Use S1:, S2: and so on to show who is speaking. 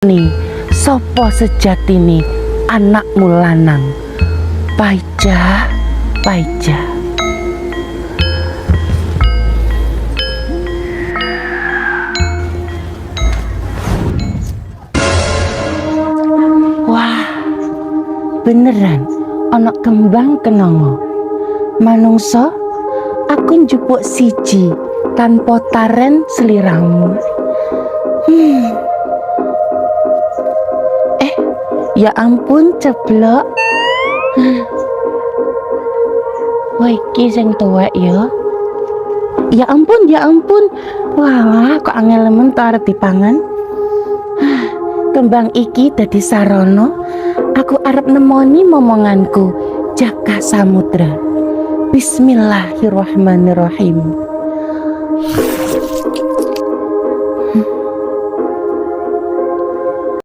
S1: Nih, sopo sejatine anakmu lanang? Paija, Paija. Wah, beneran ana kembang kenanga. Manungsa, aku njupuk siji tanpa taren sliramu. Ya ampun ceblok. Wah iki sing tuwek ya. Ya ampun, ya ampun. Wah, kok angel men arep dipangan. Kembang iki dadi sarana aku arep nemoni momonganku Jaka Samudra. Bismillahirrahmanirrahim.